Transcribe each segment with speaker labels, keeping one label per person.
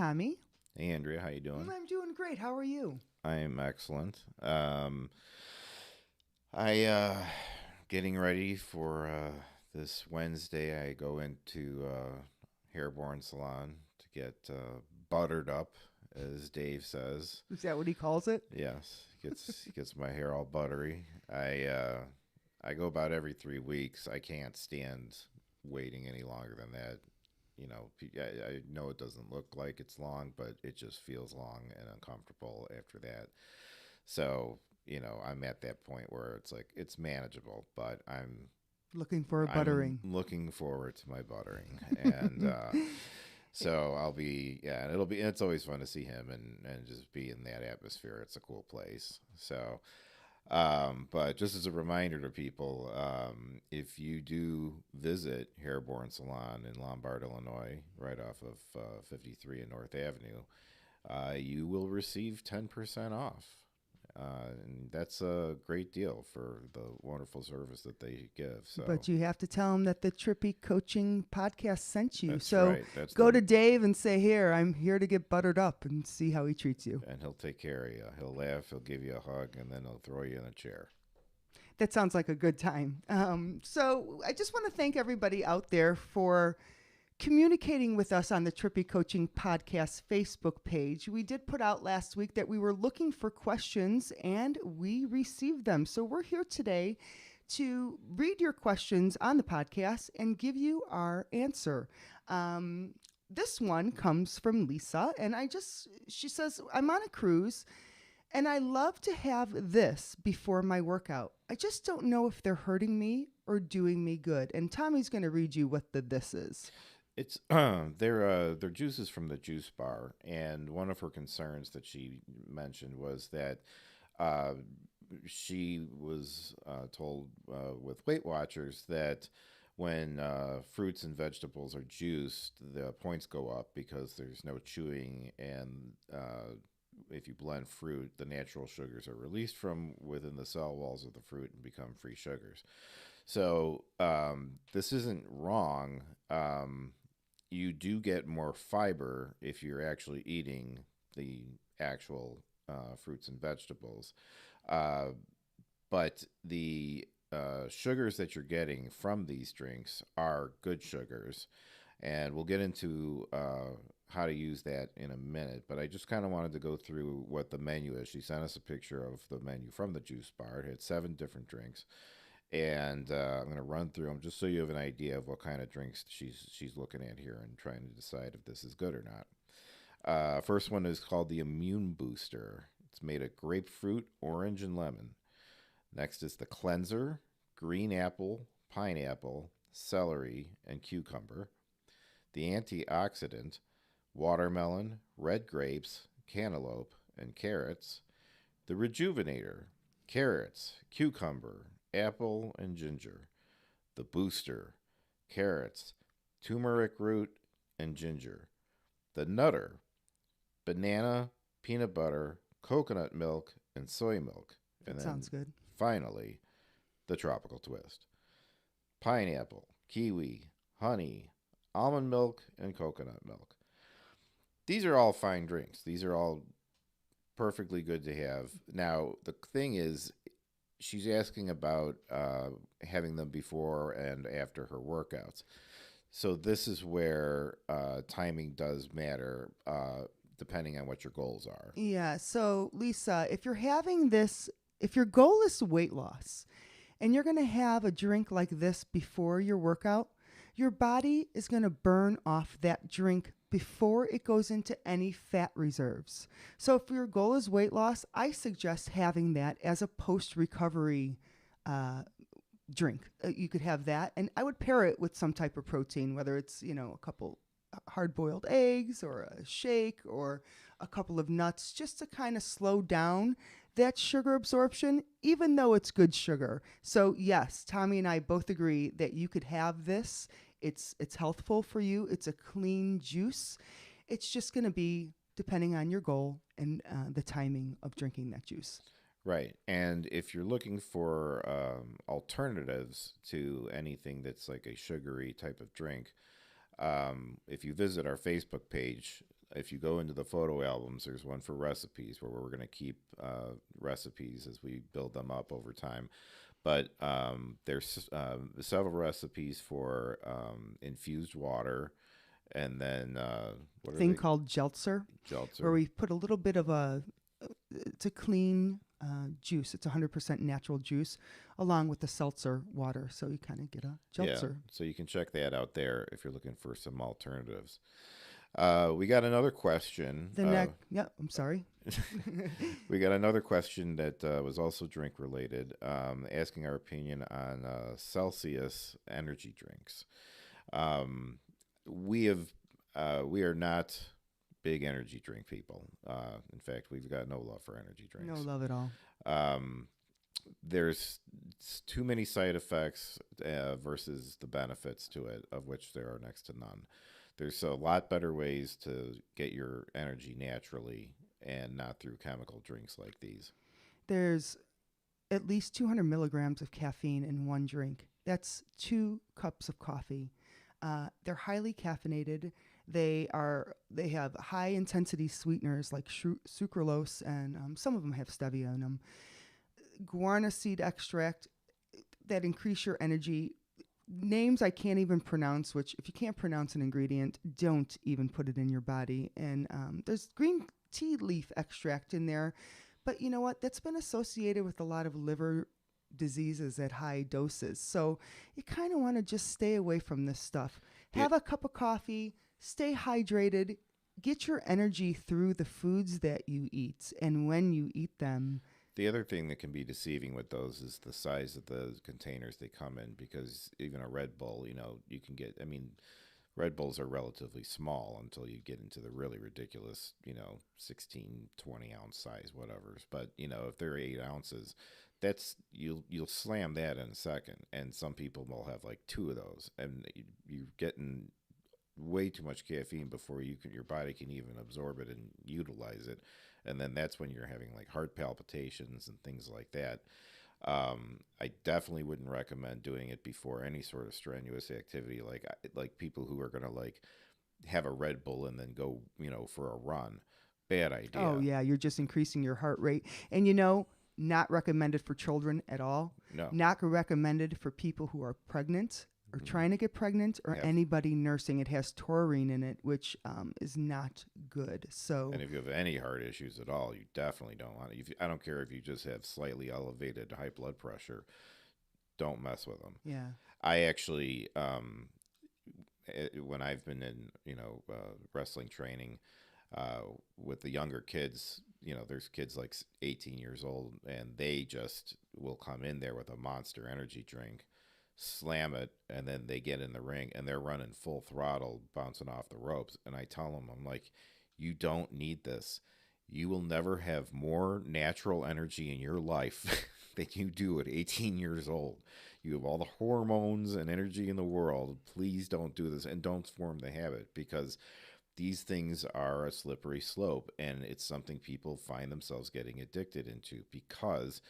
Speaker 1: Tommy.
Speaker 2: Hey Andrea, how you doing?
Speaker 1: I'm doing great. How are you?
Speaker 2: I'm excellent. I getting ready for this Wednesday. I go into Hairborn Salon to get buttered up, as Dave says.
Speaker 1: Is that what he calls it?
Speaker 2: Yes, gets my hair all buttery. I go about every 3 weeks. I can't stand waiting any longer than that. I know it doesn't look like it's long, but it just feels long and uncomfortable after that. So, I'm at that point where it's like it's manageable, but
Speaker 1: Looking for a
Speaker 2: I'm
Speaker 1: buttering.
Speaker 2: looking forward to my buttering. And so I'll be, yeah, and it's always fun to see him and just be in that atmosphere. It's a cool place. So, but just as a reminder to people, if you do visit Hairborn Salon in Lombard, Illinois, right off of 53 and North Avenue, you will receive 10% off. And that's a great deal for the wonderful service that they give. So,
Speaker 1: But you have to tell him that the Trippi Coaching podcast sent you.
Speaker 2: that's
Speaker 1: So
Speaker 2: right.
Speaker 1: go to Dave and say, here, I'm here to get buttered up, and see how he treats you.
Speaker 2: And he'll take care of you. He'll laugh. He'll give you a hug, and then he'll throw you in a chair.
Speaker 1: That sounds like a good time. So I just want to thank everybody out there for communicating with us on the Trippi Coaching Podcast Facebook page. We did put out last week that we were looking for questions, and we received them. So we're here today to read your questions on the podcast and give you our answer. This one comes from Lisa, and she says, I'm on a cruise and I love to have this before my workout. I just don't know if they're hurting me or doing me good. And Tommy's going to read you what this is.
Speaker 2: It's they're juices from the juice bar, and one of her concerns that she mentioned was that she was told with Weight Watchers that when fruits and vegetables are juiced, the points go up because there's no chewing, and if you blend fruit, the natural sugars are released from within the cell walls of the fruit and become free sugars. So this isn't wrong. You do get more fiber if you're actually eating the actual fruits and vegetables. But the sugars that you're getting from these drinks are good sugars. And we'll get into how to use that in a minute. But I just kind of wanted to go through what the menu is. She sent us a picture of the menu from the juice bar. It had 7 different drinks. And I'm going to run through them just so you have an idea of what kind of drinks she's looking at here and trying to decide if this is good or not. First one is called the Immune Booster. It's made of grapefruit, orange, and lemon. Next is the Cleanser, green apple, pineapple, celery, and cucumber. The Antioxidant, watermelon, red grapes, cantaloupe, and carrots. The Rejuvenator, carrots, cucumber, apple, and ginger. The Booster, carrots, turmeric root, and ginger. The Nutter, banana, peanut butter, coconut milk, and soy milk. And
Speaker 1: That
Speaker 2: then
Speaker 1: sounds good.
Speaker 2: finally, the Tropical Twist, pineapple, kiwi, honey, almond milk, and coconut milk. These are all fine drinks. These are all perfectly good to have. Now, the thing is, she's asking about having them before and after her workouts. So this is where timing does matter, depending on what your goals are.
Speaker 1: Yeah. So, Lisa, if your goal is weight loss and you're going to have a drink like this before your workout, your body is going to burn off that drink before it goes into any fat reserves. So if your goal is weight loss, I suggest having that as a post-recovery drink. You could have that, and I would pair it with some type of protein, whether it's, a couple hard-boiled eggs or a shake or a couple of nuts, just to kind of slow down that sugar absorption, even though it's good sugar. So yes, Tommy and I both agree that you could have this. It's healthful for you. It's a clean juice. It's just going to be depending on your goal and the timing of drinking that juice.
Speaker 2: Right. And if you're looking for alternatives to anything that's like a sugary type of drink, if you visit our Facebook page, if you go into the photo albums, there's one for recipes where we're going to keep recipes as we build them up over time. But there's several recipes for infused water, and then what are
Speaker 1: Thing
Speaker 2: they?
Speaker 1: called Jeltzer, where
Speaker 2: Jeltzer.
Speaker 1: we put a little bit of it's a clean juice. It's 100% natural juice, along with the seltzer water. So you kind of get a
Speaker 2: Yeah,
Speaker 1: Jeltzer.
Speaker 2: so you can check that out there if you're looking for some alternatives. We got another question.
Speaker 1: The neck. Yeah, I'm sorry.
Speaker 2: We got another question that was also drink related, asking our opinion on Celsius energy drinks. Um, we have we are not big energy drink people. In fact, we've got no love for energy
Speaker 1: No
Speaker 2: drinks.
Speaker 1: love at all.
Speaker 2: Um, there's too many side effects versus the benefits to it, of which there are next to none. There's a lot better ways to get your energy naturally and not through chemical drinks like these.
Speaker 1: There's at least 200 milligrams of caffeine in one drink. That's 2 cups of coffee. They're highly caffeinated. They have high intensity sweeteners like sucralose, and some of them have stevia in them. Guarana seed extract that increase your energy. Names I can't even pronounce, which if you can't pronounce an ingredient, don't even put it in your body. And there's green tea leaf extract in there. But you know what? That's been associated with a lot of liver diseases at high doses. So you kind of want to just stay away from this stuff. Have a cup of coffee, stay hydrated, get your energy through the foods that you eat. And when you eat them,
Speaker 2: The other thing that can be deceiving with those is the size of the containers they come in, because even a Red Bull, you can get, I mean, Red Bulls are relatively small until you get into the really ridiculous, 16, 20 ounce size, whatever's. But, if they're 8 ounces, you'll slam that in a second. And some people will have like 2 of those, and you're getting way too much caffeine before your body can even absorb it and utilize it. And then that's when you're having like heart palpitations and things like that. I definitely wouldn't recommend doing it before any sort of strenuous activity, like people who are gonna like have a Red Bull and then go, for a run. Bad idea.
Speaker 1: oh yeah, you're just increasing your heart rate. And not recommended for children at all.
Speaker 2: No.
Speaker 1: Not recommended for people who are pregnant or trying to get pregnant, or
Speaker 2: Yep.
Speaker 1: anybody nursing. It has taurine in it, which is not good. So
Speaker 2: And if you have any heart issues at all, you definitely don't want it. I don't care if you just have slightly elevated high blood pressure, don't mess with them.
Speaker 1: yeah,
Speaker 2: I actually, when I've been in, wrestling training with the younger kids, there's kids like 18 years old, and they just will come in there with a Monster energy drink, slam it, and then they get in the ring and they're running full throttle, bouncing off the ropes. And I tell them, I'm like, you don't need this. You will never have more natural energy in your life than you do at 18 years old. You have all the hormones and energy in the world. Please don't do this, and don't form the habit, because these things are a slippery slope, and it's something people find themselves getting addicted into, because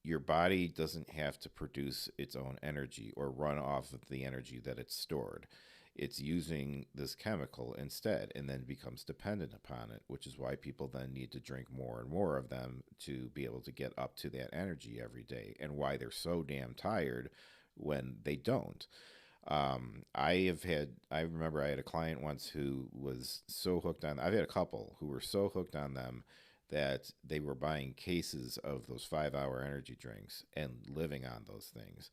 Speaker 2: your body doesn't have to produce its own energy or run off of the energy that it's stored. It's using this chemical instead, and then becomes dependent upon it, which is why people then need to drink more and more of them to be able to get up to that energy every day, and why they're so damn tired when they don't. I remember I had a client once who was so hooked on, I've had a couple who were so hooked on them that they were buying cases of those 5 hour energy drinks and living on those things.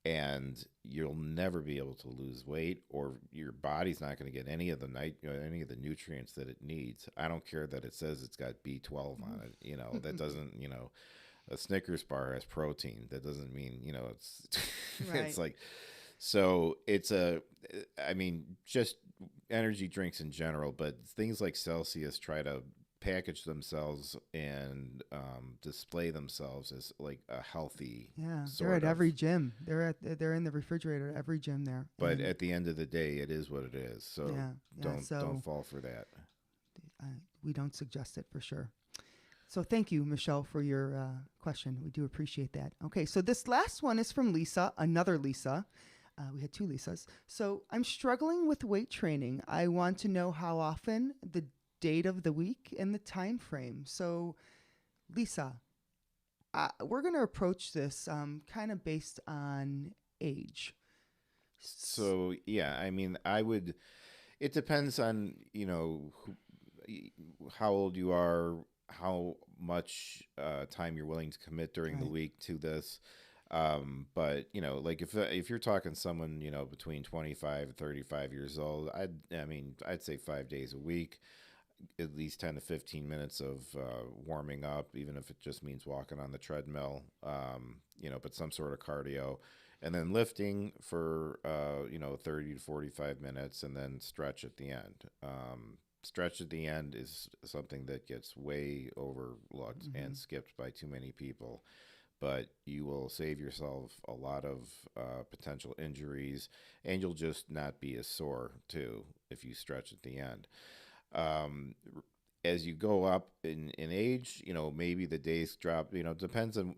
Speaker 2: And you'll never be able to lose weight, or your body's not going to get any of any of the nutrients that it needs. I don't care that it says it's got B12 on it. That doesn't, a Snickers bar has protein. That doesn't mean, it's,
Speaker 1: right.
Speaker 2: it's like, so I mean, just energy drinks in general, but things like Celsius try to package themselves and display themselves as like a healthy.
Speaker 1: Yeah, they're at every gym. They're in the refrigerator at every gym there.
Speaker 2: But
Speaker 1: and
Speaker 2: at the end of the day, it is what it is. So don't fall for that.
Speaker 1: We don't suggest it for sure. So thank you, Michelle, for your question. We do appreciate that. Okay, so this last one is from Lisa, another Lisa. We had two Lisas. So I'm struggling with weight training. I want to know how often, the date of the week, and the time frame. So, Lisa, we're going to approach this kind of based on age.
Speaker 2: So yeah, I mean, I would. It depends on how old you are, how much time you're willing to commit during the
Speaker 1: Right.
Speaker 2: week to this. But like if you're talking someone between 25 and 35 years old, I'd say 5 days a week, at least 10 to 15 minutes of warming up, even if it just means walking on the treadmill, but some sort of cardio. And then lifting for 30 to 45 minutes, and then stretch at the end. Stretch at the end is something that gets way overlooked and skipped by too many people, but you will save yourself a lot of potential injuries, and you'll just not be as sore too if you stretch at the end. Um, as you go up in age, maybe the days drop, depends on,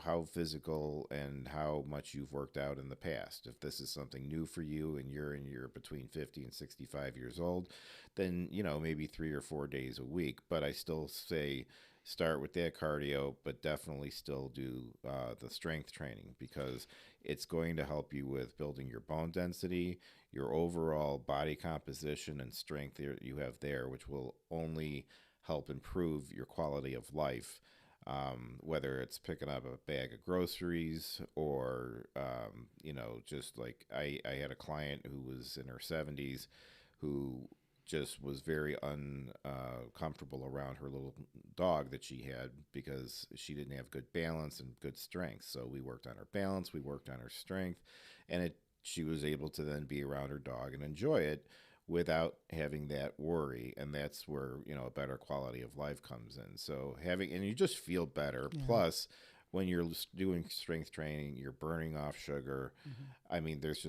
Speaker 2: how physical and how much you've worked out in the past. If this is something new for you and you're between 50 and 65 years old, then, maybe 3 or 4 days a week. But I still say start with that cardio, but definitely still do the strength training, because it's going to help you with building your bone density, your overall body composition and strength you have there, which will only help improve your quality of life. Whether it's picking up a bag of groceries or, just like I had a client who was in her 70s who just was very uncomfortable around her little dog that she had, because she didn't have good balance and good strength. So we worked on her balance, we worked on her strength, and she was able to then be around her dog and enjoy it without having that worry. And that's where a better quality of life comes in. So and you just feel better.
Speaker 1: Yeah.
Speaker 2: Plus, when you're doing strength training, you're burning off sugar. I mean, there's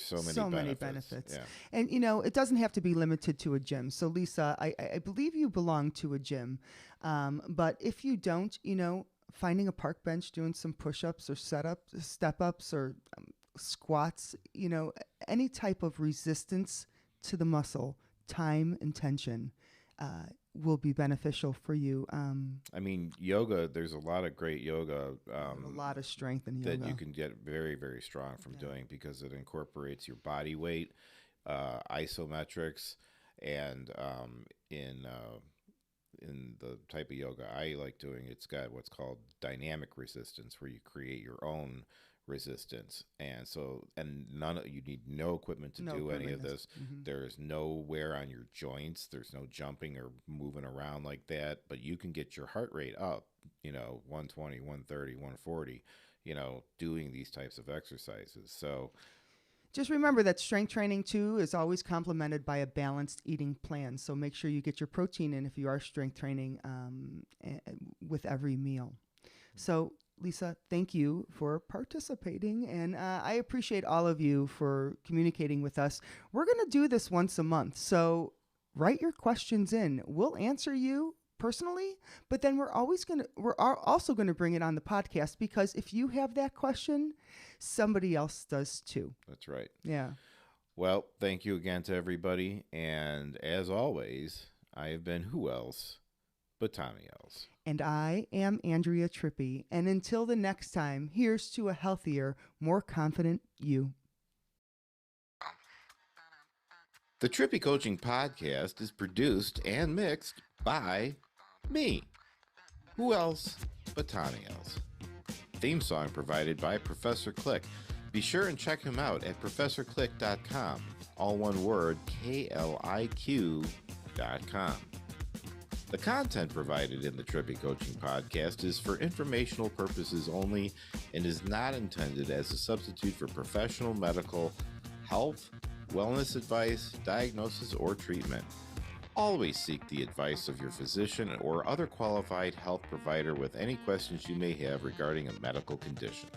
Speaker 2: so many benefits. Yeah.
Speaker 1: And it doesn't have to be limited to a gym. So Lisa, I believe you belong to a gym, but if you don't, finding a park bench, doing some push-ups or step-ups or squats, any type of resistance to the muscle, time and tension, will be beneficial for you.
Speaker 2: I mean, yoga, there's a lot of great yoga.
Speaker 1: A lot of strength in yoga
Speaker 2: that you can get very, very strong from doing, because it incorporates your body weight, isometrics, and in the type of yoga I like doing, it's got what's called dynamic resistance, where you create your own resistance. And you need no equipment to do any of this. There's no wear on your joints. There's no jumping or moving around like that, but you can get your heart rate up, 120, 130, 140, doing these types of exercises. So
Speaker 1: just remember that strength training too is always complemented by a balanced eating plan. So make sure you get your protein in if you are strength training with every meal. So Lisa, thank you for participating, and I appreciate all of you for communicating with us. We're going to do this once a month, so write your questions in. We'll answer you personally, but then we're also going to bring it on the podcast, because if you have that question, somebody else does too.
Speaker 2: That's right.
Speaker 1: Yeah.
Speaker 2: Well, thank you again to everybody, and as always, I have been who else but Tommy else.
Speaker 1: And I am Andrea Trippi. And until the next time, here's to a healthier, more confident you.
Speaker 2: The Trippi Coaching Podcast is produced and mixed by me. Who else but Tommy else? Theme song provided by Professor Click. Be sure and check him out at professorclick.com. All one word, KLIQ.com. The content provided in the Trippi Coaching Podcast is for informational purposes only and is not intended as a substitute for professional medical, health, wellness advice, diagnosis, or treatment. Always seek the advice of your physician or other qualified health provider with any questions you may have regarding a medical condition.